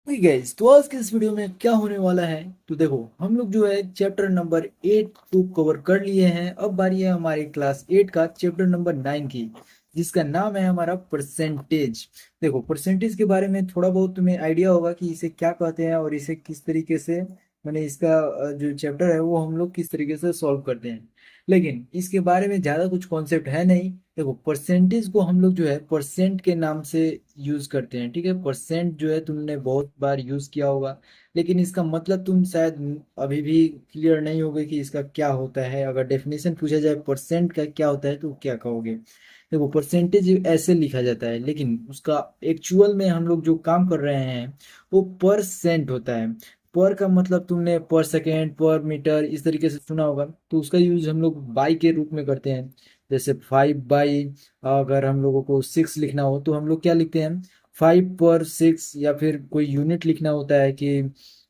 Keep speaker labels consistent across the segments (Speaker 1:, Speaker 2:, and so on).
Speaker 1: Guys, तो आज के इस वीडियो में क्या होने वाला है। तो देखो, हम लोग जो है चैप्टर नंबर 8 को कवर कर लिए हैं। अब बारी है हमारी क्लास 8 का चैप्टर नंबर 9 की, जिसका नाम है हमारा परसेंटेज। देखो, परसेंटेज के बारे में थोड़ा बहुत तुम्हें आइडिया होगा कि इसे क्या कहते हैं और इसे किस तरीके से, मैंने इसका जो चैप्टर है वो हम लोग किस तरीके से सॉल्व करते हैं। लेकिन इसके बारे में ज़्यादा कुछ कॉन्सेप्ट है नहीं। देखो, परसेंटेज को हम लोग जो है परसेंट के नाम से यूज करते हैं। ठीक है, परसेंट जो है तुमने बहुत बार यूज किया होगा, लेकिन इसका मतलब तुम शायद अभी भी क्लियर नहीं होगे कि इसका क्या होता है। अगर डेफिनेशन पूछा जाए परसेंट का क्या होता है तो क्या कहोगे। देखो, परसेंटेज ऐसे लिखा जाता है, लेकिन उसका एक्चुअल में हम लोग जो काम कर रहे हैं वो परसेंट होता है। पर का मतलब तुमने पर सेकेंड, पर मीटर इस तरीके से सुना होगा, तो उसका यूज हम लोग बाई के रूप में करते हैं। जैसे 5/, अगर हम लोगों को 6 लिखना हो तो हम लोग क्या लिखते हैं, 5/6। या फिर कोई यूनिट लिखना होता है कि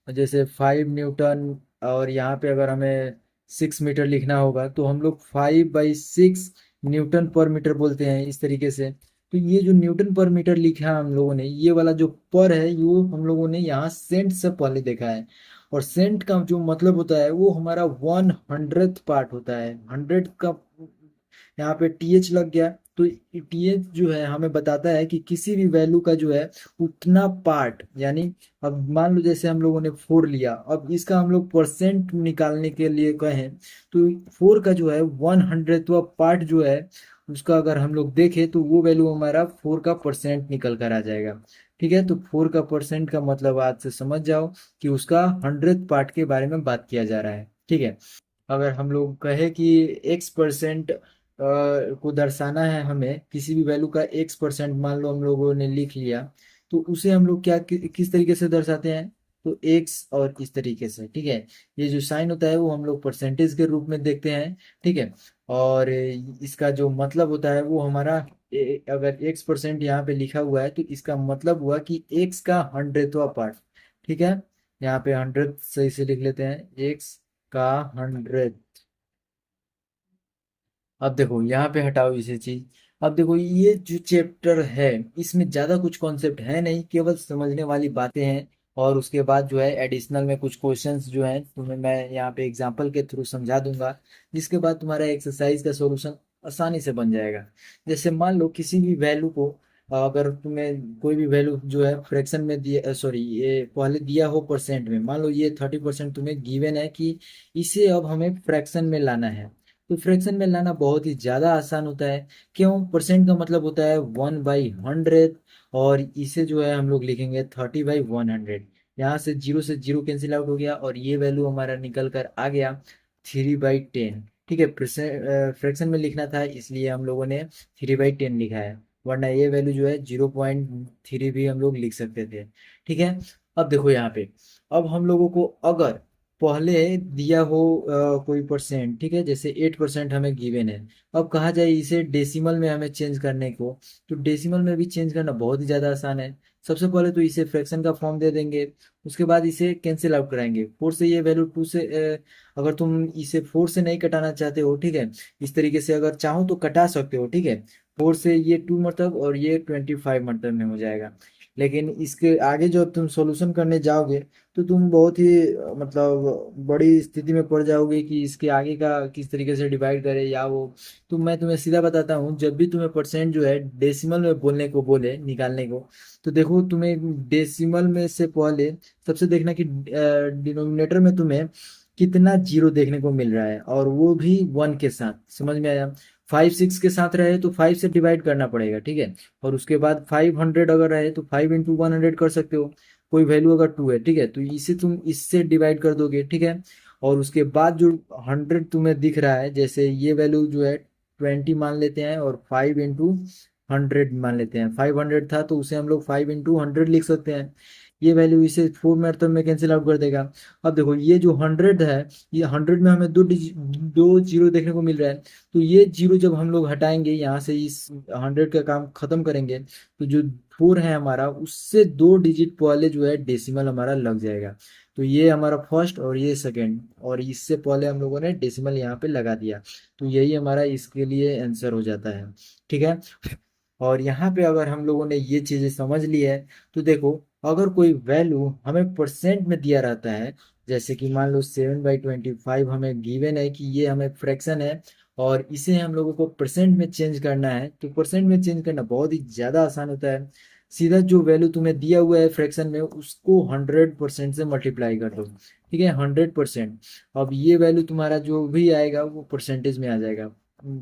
Speaker 1: जैसे 5 न्यूटन, और यहाँ पे अगर हमें 6 मीटर लिखना होगा तो हम लोग 5/6 न्यूटन पर मीटर बोलते हैं, इस तरीके से। तो ये जो न्यूटन पर मीटर लिखा है हम लोगों ने, ये वाला जो पर है वो हम लोगों ने यहाँ सेंट से पहले देखा है। और सेंट का जो मतलब होता है वो हमारा 100th पार्ट होता है। 100 का यहाँ पे टीएच लग गया, तो टीएच जो है हमें बताता है कि किसी भी वैल्यू का जो है उतना पार्ट, यानी अब मान लो जैसे हम लोगों ने 4 लिया, अब इसका हम लोग परसेंट निकालने के लिए कहें तो 4 का जो है 100वां पार्ट जो है उसका अगर हम लोग देखें तो वो वैल्यू हमारा 4 का परसेंट निकल कर आ जाएगा। ठीक है, तो 4 का परसेंट का मतलब आज से समझ जाओ कि उसका 100th पार्ट के बारे में बात किया जा रहा है। ठीक है, अगर हम लोग कहे कि x% को दर्शाना है, हमें किसी भी वैल्यू का x% मान लो हम लोगों ने लिख लिया, तो उसे हम लोग क्या किस तरीके से दर्शाते हैं, तो x और इस तरीके से। ठीक है, ये जो साइन होता है वो हम लोग परसेंटेज के रूप में देखते हैं। ठीक है, और इसका जो मतलब होता है वो हमारा अगर x% यहाँ पे लिखा हुआ है तो इसका मतलब हुआ कि x का 100वां पार्ट। ठीक है, यहाँ पे 100 सही से लिख लेते हैं, x का 100। अब देखो यहाँ पे हटाओ इसे चीज। अब देखो, ये जो चैप्टर है इसमें ज्यादा कुछ कॉन्सेप्ट है नहीं, केवल समझने वाली बातें हैं। और उसके बाद जो है एडिशनल में कुछ क्वेश्चंस जो हैं तुम्हें मैं यहाँ पे एग्जांपल के थ्रू समझा दूंगा, जिसके बाद तुम्हारा एक्सरसाइज का सॉल्यूशन आसानी से बन जाएगा। जैसे मान लो किसी भी वैल्यू को, अगर तुम्हें कोई भी वैल्यू जो है फ्रैक्शन में दिया, सॉरी ये पहले दिया हो परसेंट में, मान लो ये 30% तुम्हें गिवन है कि इसे अब हमें फ्रैक्शन में लाना है। तो फ्रैक्शन में लाना बहुत ही ज़्यादा आसान होता है। क्यों, परसेंट का मतलब होता है 1/100, और इसे जो है हम लोग लिखेंगे 30/100। यहाँ से जीरो कैंसिल आउट हो गया और ये वैल्यू हमारा निकल कर आ गया 3/10। ठीक है, फ्रैक्शन में लिखना था इसलिए हम लोगों ने 3/10 लिखा है, वरना ये वैल्यू जो है 0.3 भी हम लोग लिख सकते थे। ठीक है, अब देखो यहाँ पे, अब हम लोगों को अगर पहले दिया हो कोई परसेंट, ठीक है, जैसे 8% हमें गिवन है, अब कहा जाए इसे डेसिमल में हमें चेंज करने को, तो डेसिमल में भी चेंज करना बहुत ही ज़्यादा आसान है। सबसे पहले तो इसे फ्रैक्शन का फॉर्म दे देंगे, उसके बाद इसे कैंसिल आउट कराएंगे। 4 से ये वैल्यू 2 से अगर तुम इसे 4 से नहीं कटाना चाहते हो, ठीक है, इस तरीके से अगर चाहो तो कटा सकते हो। ठीक है, 4 से ये 2 मतलब और ये 25 मतलब में हो जाएगा। लेकिन इसके आगे जब तुम सॉल्यूशन करने जाओगे तो तुम बहुत ही मतलब बड़ी स्थिति में पड़ जाओगे कि इसके आगे का किस तरीके से डिवाइड करें या वो। तो मैं तुम्हें सीधा बताता हूँ, जब भी तुम्हें परसेंट जो है डेसिमल में बोलने को बोले निकालने को, तो देखो तुम्हें डेसिमल में से पहले सबसे देखना कि डिनोमिनेटर में तुम्हें कितना जीरो देखने को मिल रहा है, और वो भी 1 के साथ। समझ में आया, 5 6 के साथ रहे तो 5 से डिवाइड करना पड़ेगा। ठीक है, और उसके बाद 500 अगर रहे तो 5 × 100 कर सकते हो। कोई वैल्यू अगर 2 है, ठीक है, तो इसे तुम इससे डिवाइड कर दोगे। ठीक है, और उसके बाद जो 100 तुम्हें दिख रहा है, जैसे ये वैल्यू जो है 20 मान लेते हैं और 5 × 100 मान लेते हैं। 500 था तो उसे हम लोग 5 × 100 लिख सकते हैं। ये वैल्यू इसे 4 मेथड में कैंसिल आउट कर देगा। अब देखो, ये जो 100 है, ये 100 में हमें दो जीरो देखने को मिल रहा है, तो ये जीरो जब हम लोग हटाएंगे यहाँ से, इस 100 का काम खत्म करेंगे, तो जो 4 है हमारा उससे 2 डिजिट पहले जो है डेसिमल हमारा लग जाएगा। तो ये हमारा फर्स्ट और ये सेकंड, और इससे पहले हम लोगों ने डेसिमल यहाँ पे लगा दिया, तो यही हमारा इसके लिए आंसर हो जाता है। ठीक है, और यहाँ पे अगर हम लोगों ने ये चीज़ें समझ ली है, तो देखो, अगर कोई वैल्यू हमें परसेंट में दिया रहता है, जैसे कि मान लो 7/25 हमें गिवन है कि ये हमें फ्रैक्शन है, और इसे हम लोगों को परसेंट में चेंज करना है, तो परसेंट में चेंज करना बहुत ही ज़्यादा आसान होता है। सीधा जो वैल्यू तुम्हें दिया हुआ है फ्रैक्शन में, उसको 100% से मल्टीप्लाई कर दो। ठीक है, 100%। अब ये वैल्यू तुम्हारा जो भी आएगा वो परसेंटेज में आ जाएगा।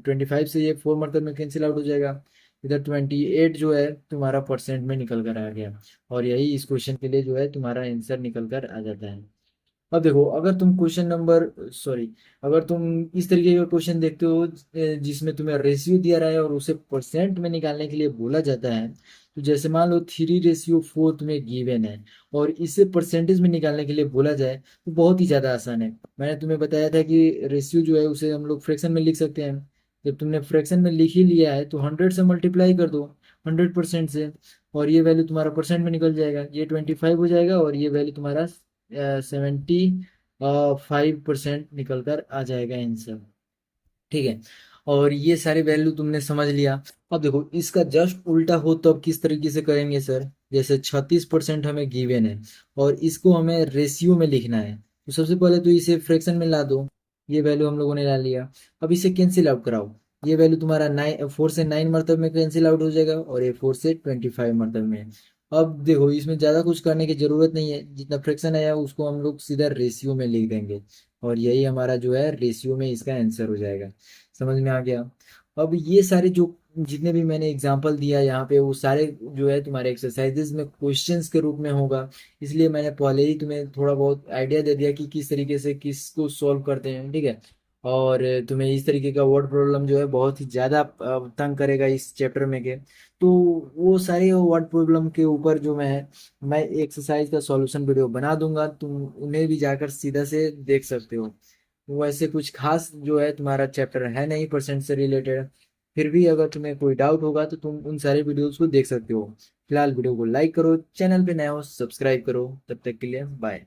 Speaker 1: 25 से ये 4 मतलब में कैंसिल आउट हो जाएगा। इधर 28 जो है तुम्हारा परसेंट में निकल कर आ गया, और यही इस क्वेश्चन के लिए जो है तुम्हारा आंसर निकल कर आ जाता है। अब देखो, अगर तुम क्वेश्चन नंबर सॉरी अगर तुम इस तरीके का क्वेश्चन देखते हो जिसमें तुम्हें रेशियो दिया रहा है और उसे परसेंट में निकालने के लिए बोला जाता है, तो जैसे मान लो 3/4 तुम्हें गिवन है, और इसे परसेंटेज में निकालने के लिए बोला जाए, तो बहुत ही ज़्यादा आसान है। मैंने तुम्हें बताया था कि रेशियो जो है उसे हम लोग फ्रैक्शन में लिख सकते हैं। जब तुमने फ्रैक्शन में लिख ही लिया है, तो 100 से मल्टीप्लाई कर दो, 100% से, और ये वैल्यू तुम्हारा परसेंट में निकल जाएगा, ये 25 हो जाएगा, और ये वैल्यू तुम्हारा 75% निकल कर आ जाएगा आंसर। ठीक है, और ये सारे वैल्यू तुमने समझ लिया। अब देखो, इसका जस्ट उल्टा हो तो अब किस तरीके से करेंगे सर? जैसे 36% हमें गिवन है, और इसको हमें रेशियो में लिखना है, तो सबसे पहले तो इसे फ्रैक्शन में ला दो। ये वैल्यू हम लोगों ने ला लिया। अब इसे कैंसिल आउट कराओ। ये वैल्यू तुम्हारा 4 से 9 मरतब में कैंसिल आउट हो जाएगा, और ये 4 से 25 मरतब में। अब देखो, इसमें ज़्यादा कुछ करने की ज़रूरत नहीं है, जितना फ्रैक्शन आया उसको हम लोग सीधा रेशियो में लिख देंगे, और यही हमारा जो है रेशियो में इसका आंसर हो जाएगा। समझ में आ गया? अब ये सारे जो जितने भी मैंने एग्जांपल दिया यहाँ पे, वो सारे जो है तुम्हारे एक्सरसाइजेज में क्वेश्चंस के रूप में होगा। इसलिए मैंने पहले ही तुम्हें थोड़ा बहुत आइडिया दे दिया कि किस तरीके से किसको सॉल्व करते हैं। ठीक है, और तुम्हें इस तरीके का वर्ड प्रॉब्लम जो है बहुत ही ज़्यादा तंग करेगा इस चैप्टर में के, तो वो सारे वर्ड प्रॉब्लम के ऊपर जो मैं एक्सरसाइज का सॉल्यूशन वीडियो बना दूंगा, तुम उन्हें भी जाकर सीधा से देख सकते हो। वैसे कुछ खास जो है तुम्हारा चैप्टर है नहीं परसेंट से रिलेटेड। फिर भी अगर तुम्हें कोई डाउट होगा तो तुम उन सारे वीडियोस को देख सकते हो। फिलहाल वीडियो को लाइक करो, चैनल पे नए हो सब्सक्राइब करो। तब तक के लिए बाय।